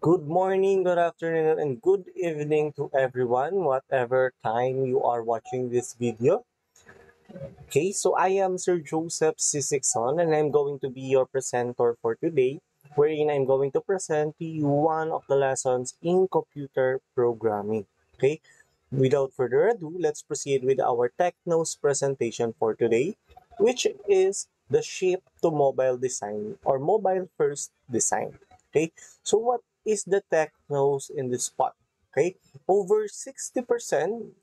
Good morning, good afternoon, and good evening to everyone, whatever time you are watching this video. Okay, so I am Sir Joseph Sisikson, and I'm going to be your presenter for today, wherein I'm going to present to you one of the lessons in computer programming. Okay, without further ado, let's proceed with our Technos presentation for today, which is the shift to mobile design or mobile first design. Okay, so what is the Technos in this part? Okay, over 60%,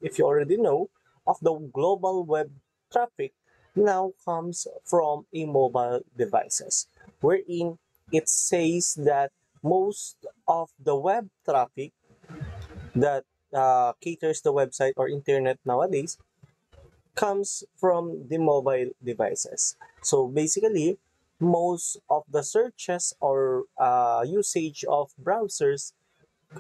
if you already know, of the global web traffic now comes from a mobile devices, wherein it says that most of the web traffic that caters the website or internet nowadays comes from the mobile devices. So basically, most of the searches or usage of browsers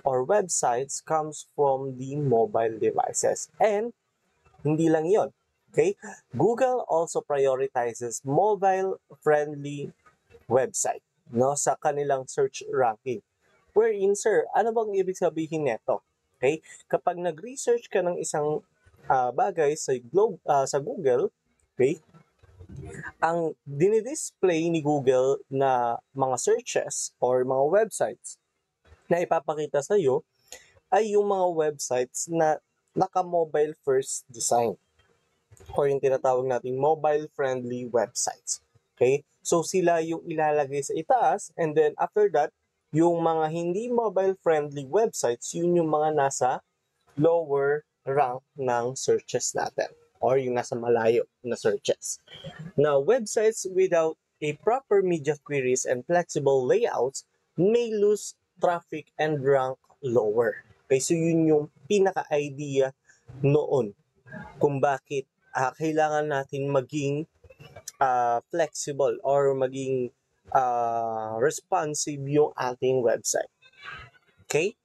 or websites comes from the mobile devices. And hindi lang yon. Okay? Google also prioritizes mobile-friendly website no sa kanilang search ranking. Wherein, sir, ano bang ibig sabihin nito? Okay? Kapag nag-research ka ng isang bagay sa Google, okay? Ang dinidisplay ni Google na mga searches or mga websites na ipapakita sa iyo ay yung mga websites na naka-mobile first design or yung tinatawag nating mobile-friendly websites. Okay? So, sila yung ilalagay sa itaas and then after that, yung mga hindi mobile-friendly websites, yun yung mga nasa lower rank ng searches natin or yung nasa malayo na searches. Now, websites without a proper media queries and flexible layouts may lose traffic and rank lower. Okay, so yun yung pinaka-idea noon kung bakit kailangan natin maging flexible or maging responsive yung ating website. Okay?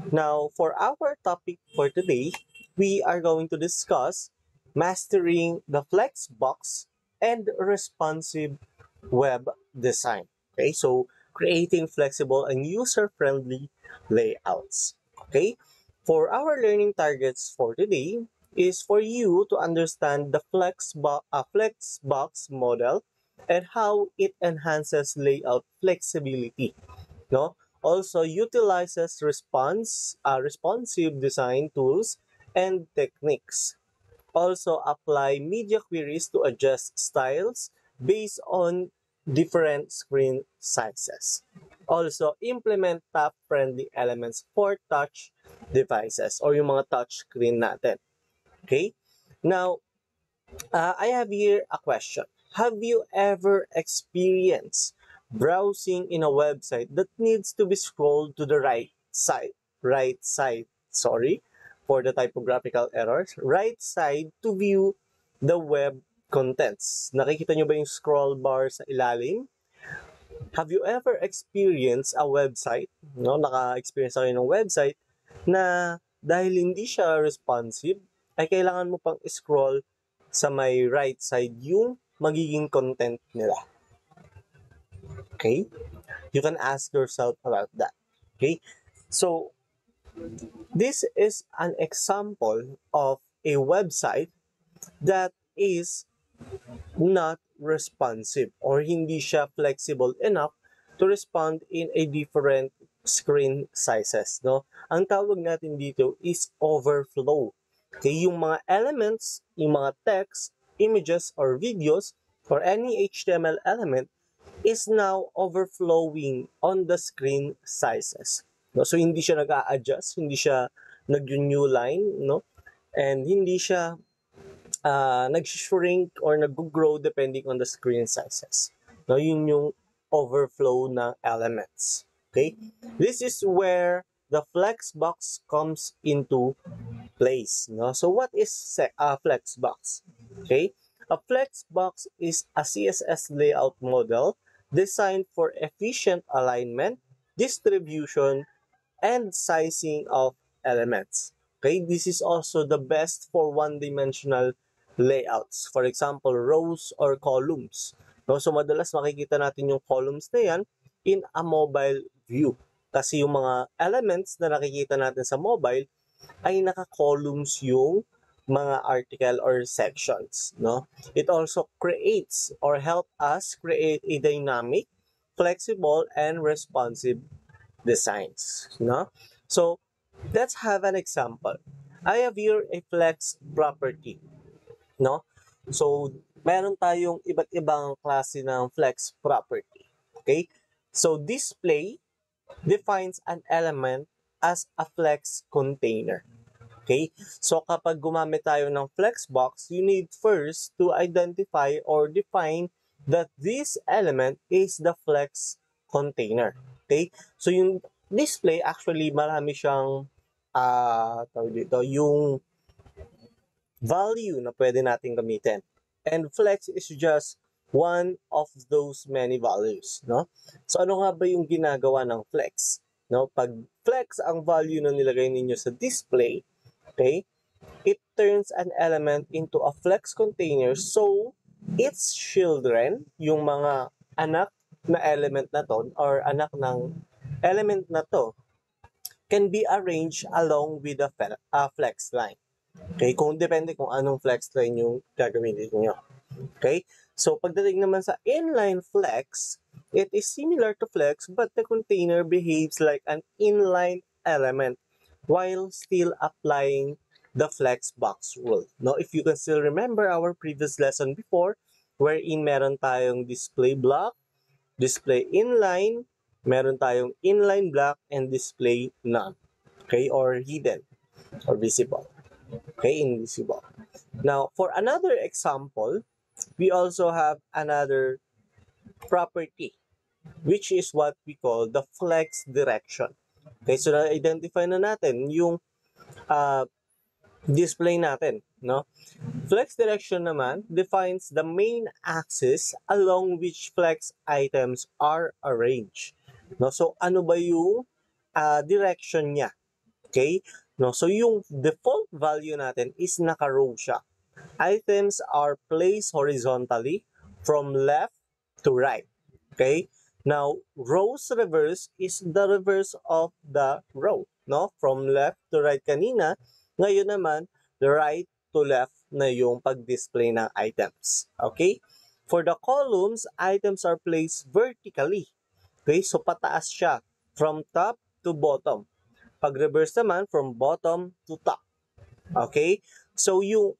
Now, for our topic for today, we are going to discuss mastering the Flexbox and responsive web design. Okay, so creating flexible and user-friendly layouts. Okay, for our learning targets for today is for you to understand the Flexbox model and how it enhances layout flexibility. No, also utilizes responsive design tools and techniques. Also apply media queries to adjust styles based on different screen sizes. Also implement tap-friendly elements for touch devices or yung mga touch screen natin. Okay? Now, I have here a question. Have you ever experienced browsing in a website that needs to be scrolled to the right side, sorry, for the typographical errors, right side to view the web contents? Nakikita nyo ba yung scroll bar sa ilalim? Have you ever experienced a website, no, naka-experience kayo ng website na dahil hindi siya responsive, ay kailangan mo pang scroll sa may right side yung magiging content nila. Okay? You can ask yourself about that. Okay? So, this is an example of a website that is not responsive or hindi siya flexible enough to respond in a different screen sizes, no? Ang tawag natin dito is overflow. Okay, yung mga elements, yung mga text, images, or videos, or any HTML element is now overflowing on the screen sizes. No? So, hindi siya nag-a-adjust, hindi siya nag-new line, no? And hindi siya nag-shrink or nag-grow depending on the screen sizes. No, yun yung overflow ng elements. Okay? This is where the Flexbox comes into place. No? So what is a Flexbox? Okay? A Flexbox is a CSS layout model designed for efficient alignment, distribution, and sizing of elements. Okay, this is also the best for one-dimensional layouts. For example, rows or columns. No? So, madalas makikita natin yung columns na yan in a mobile view. Kasi yung mga elements na nakikita natin sa mobile ay naka-columns yung mga article or sections, no? It also creates or help us create a dynamic, flexible, and responsive designs, no? So, let's have an example. I have here a flex property, no? So, meron tayong iba't ibang klase ng flex property. Okay? So, display defines an element as a flex container. Okay? So, kapag gumamit tayo ng flex box, you need first to identify or define that this element is the flex container. Okay? So, yung display, actually, marami siyang tawag dito, yung value na pwede natin gamitin. And flex is just one of those many values, no? So ano nga ba yung ginagawa ng flex? No, pag flex ang value na nilagay ninyo sa display, okay? It turns an element into a flex container so its children, yung mga anak na element na to or anak ng element na to can be arranged along with a flex line. Okay? Kung depende kung anong flex line yung gagamitin niyo. Okay? So, pagdating naman sa inline flex, it is similar to flex but the container behaves like an inline element while still applying the flex box rule. Now, if you can still remember our previous lesson before, wherein meron tayong display block, display inline, meron tayong inline block, and display none. Okay? Or hidden or visible. Okay, invisible. Now, for another example, we also have another property, which is what we call the flex direction. Okay, so na-identify na natin yung uh, display natin, no? Flex direction naman defines the main axis along which flex items are arranged. No, so ano ba yung direction niya? Okay? No, so yung default value natin is naka-row siya. Items are placed horizontally from left to right. Okay? Now, rows reverse is the reverse of the row, no? From left to right kanina, ngayon naman, the right to left na yung pag-display ng items. Okay? For the columns, items are placed vertically. Okay? So, pataas siya from top to bottom. Pag-reverse naman, from bottom to top. Okay? So, yung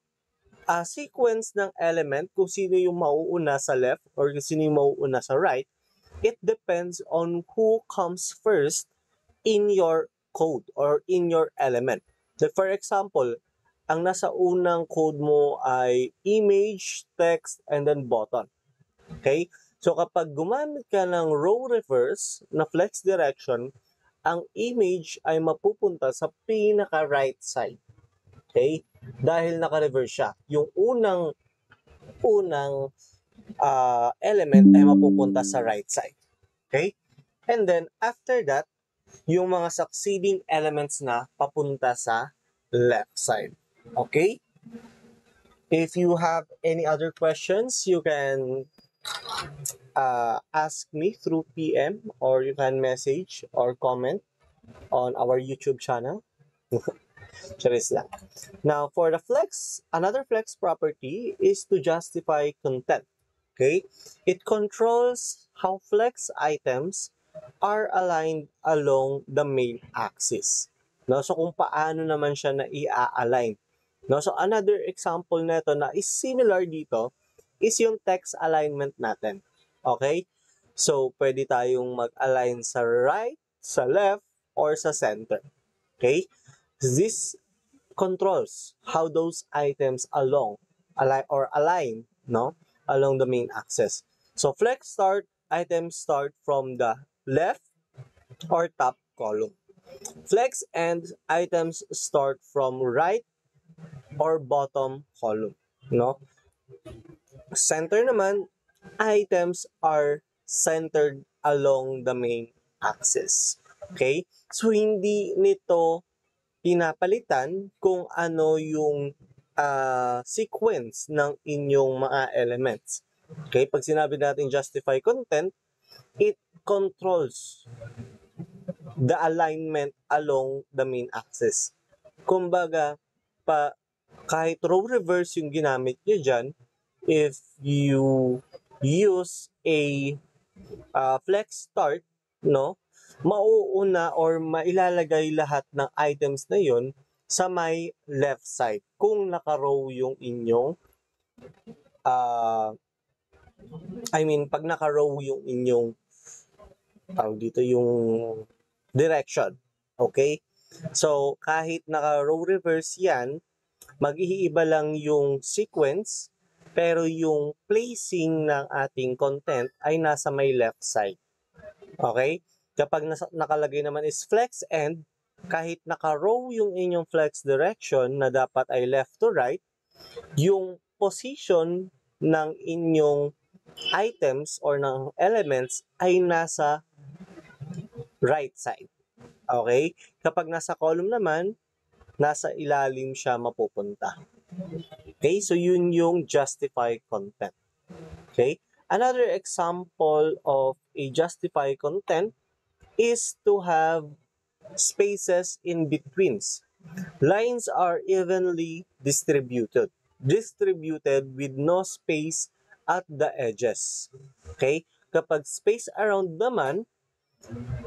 sequence ng element, kung sino yung mauuna sa left or kung sino yung mauuna sa right, it depends on who comes first in your code or in your element. So, for example, ang nasa unang code mo ay image, text, and then button. Okay? So, kapag gumamit ka ng row reverse na flex direction, ang image ay mapupunta sa pinaka-right side. Okay? Dahil naka-reverse siya. Yung unang element ay mapupunta sa right side. Okay? And then, after that, yung mga succeeding elements na papunta sa left side. Okay? If you have any other questions, you can ask me through PM or you can message or comment on our YouTube channel. Charis lang. Now, for the flex, another flex property is to justify content. Okay? It controls how flex items are aligned along the main axis. No? So, kung paano naman siya na i-align. No? So, another example nito na is similar dito is yung text alignment natin. Okay? So, pwede tayong mag-align sa right, sa left, or sa center. Okay? This controls how those items align, no, along the main axis. So flex start, items start from the left or top column. Flex end, items start from right or bottom column, no? Center naman, items are centered along the main axis. Okay? So hindi nito pinapalitan kung ano yung sequence ng inyong mga elements. Okay? Pag sinabi natin justify content, it controls the alignment along the main axis. Kumbaga, kahit row reverse yung ginamit nyo dyan, if you use a flex start, no, mauuna or mailalagay lahat ng items na yon sa may left side kung naka-row yung inyong pag naka-row yung inyong dito yung direction. Okay? So, kahit naka-row reverse yan, mag-iiba lang yung sequence, pero yung placing ng ating content ay nasa may left side. Okay? Kapag nakalagay naman is flex end, kahit naka-row yung inyong flex direction na dapat ay left to right, yung position ng inyong items or ng elements ay nasa right side. Okay? Kapag nasa column naman, nasa ilalim siya mapupunta. Okay? So, yun yung justify content. Okay? Another example of a justify content is to have spaces in betweens. Lines are evenly distributed with no space at the edges. Okay? Kapag space around naman,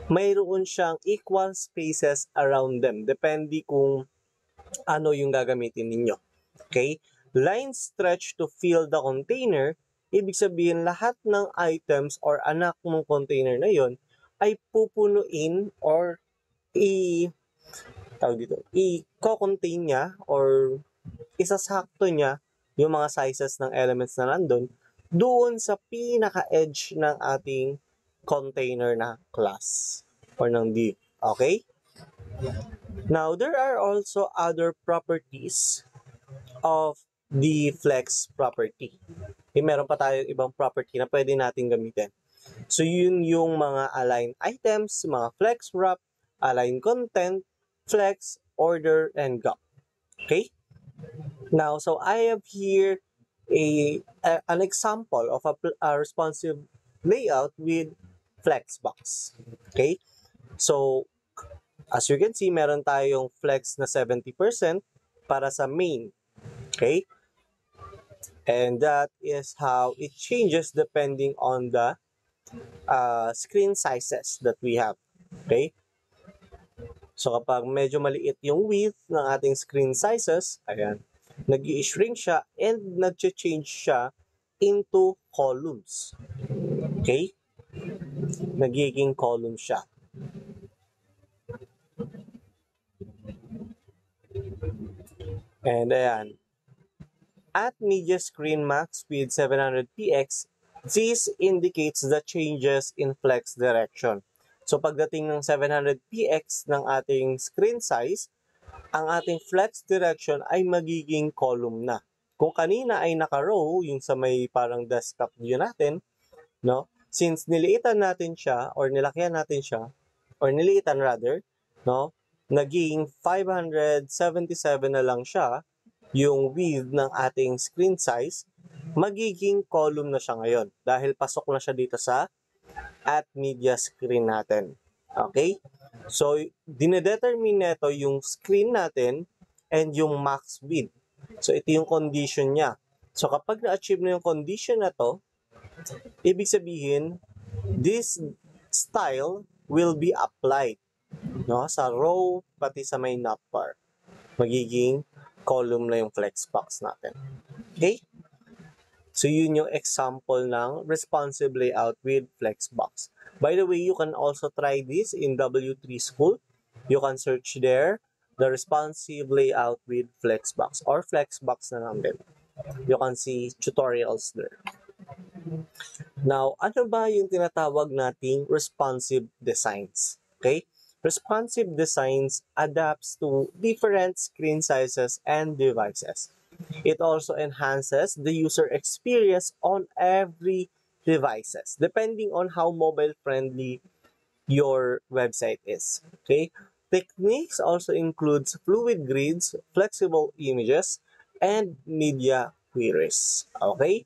mayroon siyang equal spaces around them. Depende kung ano yung gagamitin ninyo. Okay? Lines stretch to fill the container. Ibig sabihin, lahat ng items or anak mong container na yon ay pupunuin or i-contain niya or isasakto niya yung mga sizes ng elements na nandun doon sa pinaka-edge ng ating container na class or ng div. Okay? Now, there are also other properties of the flex property. Meron pa tayong ibang property na pwede natin gamitin. So, yun yung mga align items, mga flex wrap, align content, flex, order, and gap. Okay? Now, so I have here an example of a responsive layout with flexbox. Okay? So, as you can see, meron tayong flex na 70% para sa main. Okay? And that is how it changes depending on the screen sizes that we have. Okay? So, kapag medyo maliit yung width ng ating screen sizes, ayan, nag-i-shrink siya and nag-change siya into columns. Okay? Nagiging column siya. And ayan, at media screen max with 700px, this indicates the changes in flex direction. So pagdating ng 700px ng ating screen size, ang ating flex direction ay magiging column na. Kung kanina ay naka-row, yung sa may parang desktop view natin, no? Since niliitan natin siya or nilakihan natin siya, or niliitan rather, no? Naging 577 na lang siya yung width ng ating screen size, magiging column na siya ngayon dahil pasok na siya dito sa at media screen natin. Okay? So, dinedetermine nito yung screen natin and yung max width. So, ito yung condition niya. So, kapag na-achieve na yung condition na to, ibig sabihin, this style will be applied, no, sa row pati sa may navbar. Magiging column na yung flexbox natin. Okay? So, yun yung example ng responsive layout with flexbox. By the way, you can also try this in W3 School. You can search there, the responsive layout with flexbox or flexbox na lang din. You can see tutorials there. Now, ano ba yung tinatawag nating responsive designs? Okay? Responsive designs adapts to different screen sizes and devices. It also enhances the user experience on every devices, depending on how mobile-friendly your website is. Okay? Techniques also includes fluid grids, flexible images, and media queries. Okay?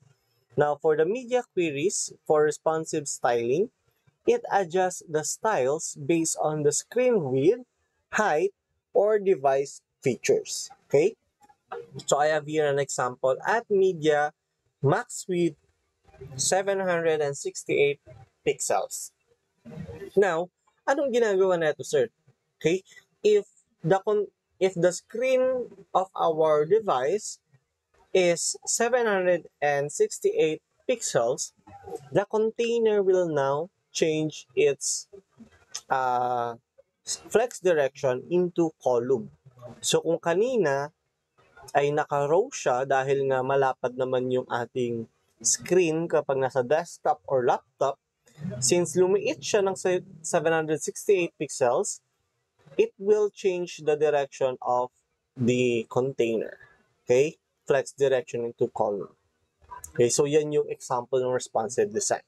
Now, for the media queries, for responsive styling, It adjusts the styles based on the screen width, height, or device features. Okay? So I have here an example at media max width 768 pixels. Now, anong ginagawa nato, sir? Okay? If the if the screen of our device is 768 pixels, the container will now change its uh, flex direction into column. So kung kanina ay naka-row siya dahil nga malapad naman yung ating screen kapag nasa desktop or laptop, since lumiit siya ng 768 pixels, it will change the direction of the container. Okay? Flex direction into column. Okay, so yan yung example ng responsive design.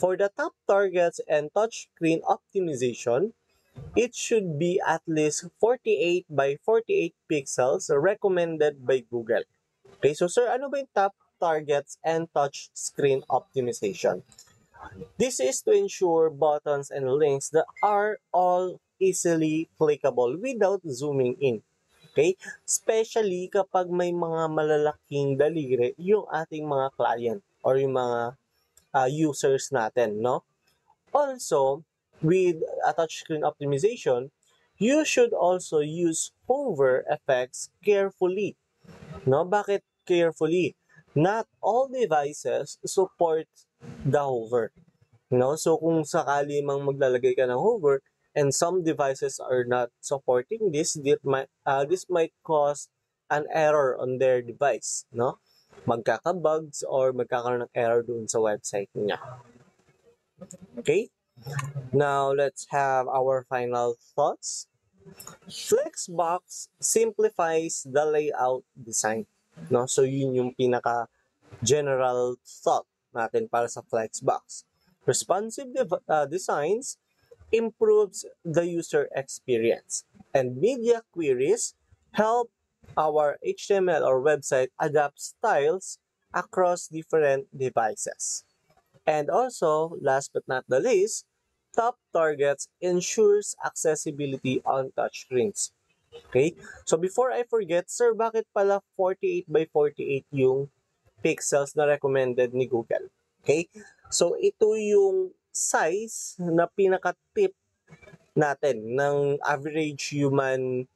For the top targets and touchscreen optimization, it should be at least 48 by 48 pixels recommended by Google. Okay, so sir, ano ba yung top targets and touchscreen optimization? This is to ensure buttons and links that are all easily clickable without zooming in. Okay? Especially kapag may mga malalaking daliri yung ating mga client or yung mga users natin, no? Also, with a touchscreen optimization, you should also use hover effects carefully. No? Bakit carefully? Not all devices support the hover. No? So kung sakali mang maglalagay ka ng hover and some devices are not supporting this might cause an error on their device, no? Magkaka-bugs or magkakaroon ng error doon sa website niya. Okay? Now, let's have our final thoughts. Flexbox simplifies the layout design. No? So, yun yung pinaka general thought natin para sa Flexbox. Responsive designs improves the user experience. And media queries help our HTML or website adapt styles across different devices. And also, last but not the least, top targets ensures accessibility on touchscreens. Okay? So before I forget, sir, bakit pala 48 by 48 yung pixels na recommended ni Google? Okay? So ito yung size na pinaka-tip natin ng average human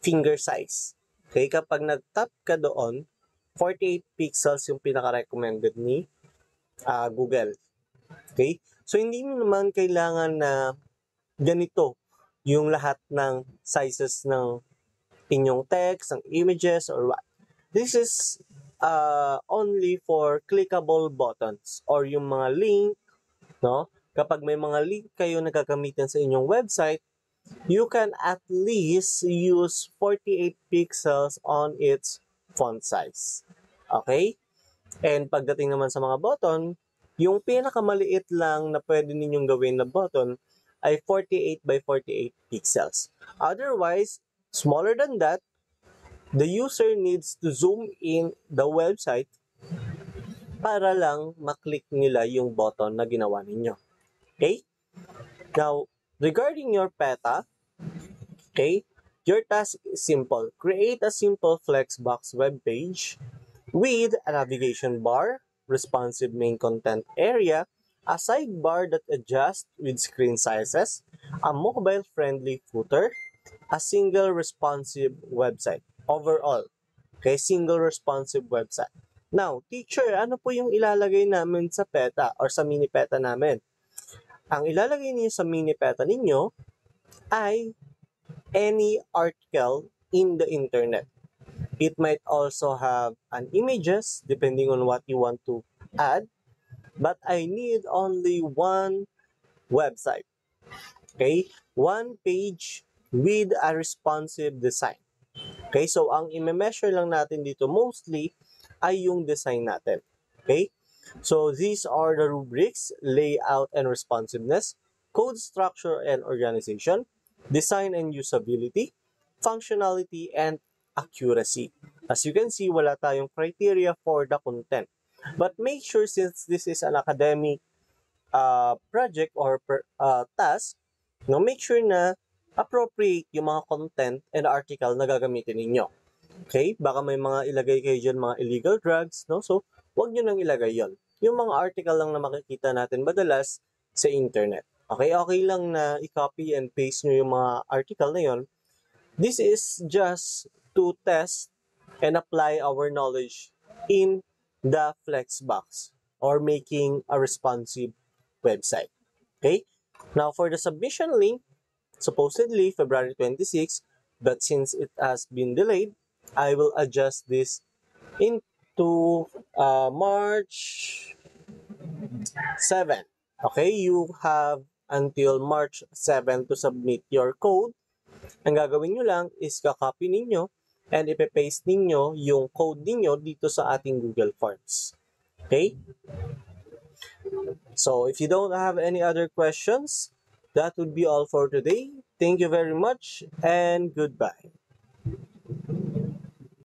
finger size. Okay? Kapag nag-tap ka doon, 48 pixels yung pinaka-recommended ni Google. Okay? So, hindi mo naman kailangan na ganito yung lahat ng sizes ng inyong text, ng images, or what. This is only for clickable buttons or yung mga link, no? Kapag may mga link kayo na gagamitin sa inyong website, you can at least use 48 pixels on its font size. Okay? And pagdating naman sa mga button, yung pinakamaliit lang na pwede ninyong gawin na button ay 48 by 48 pixels. Otherwise, smaller than that, the user needs to zoom in the website para lang maklik nila yung button na ginawa ninyo. Okay? Now, regarding your PETA, okay, your task is simple. Create a simple Flexbox web page with a navigation bar, responsive main content area, a sidebar that adjusts with screen sizes, a mobile-friendly footer, a single responsive website. Overall, okay, single responsive website. Now, teacher, ano po yung ilalagay namin sa PETA or sa mini PETA namin? Ang ilalagay niyo sa mini PETA ninyo ay any article in the internet. It might also have an images depending on what you want to add, but I need only one website. Okay? One page with a responsive design. Okay? So, ang i-measure lang natin dito mostly ay yung design natin. Okay? So, these are the rubrics: layout and responsiveness, code structure and organization, design and usability, functionality, and accuracy. As you can see, wala tayong criteria for the content. But make sure, since this is an academic project or task, no, make sure na appropriate yung mga content and article na gagamitin ninyo. Okay? Baka may mga ilagay kayo dyan, mga illegal drugs, no? So, wag nyo nang ilagay yon. Yung mga article lang na makikita natin madalas sa internet. Okay? Okay lang na i-copy and paste nyo yung mga article na yon. This is just to test and apply our knowledge in the Flexbox or making a responsive website. Okay? Now, for the submission link, supposedly February 26, but since it has been delayed, I will adjust this into March 7. Okay, you have until March 7 to submit your code. Ang gagawin nyo lang is kakopy ninyo and ipe-paste ninyo yung code ninyo dito sa ating Google Forms. Okay? So, if you don't have any other questions, that would be all for today. Thank you very much and goodbye.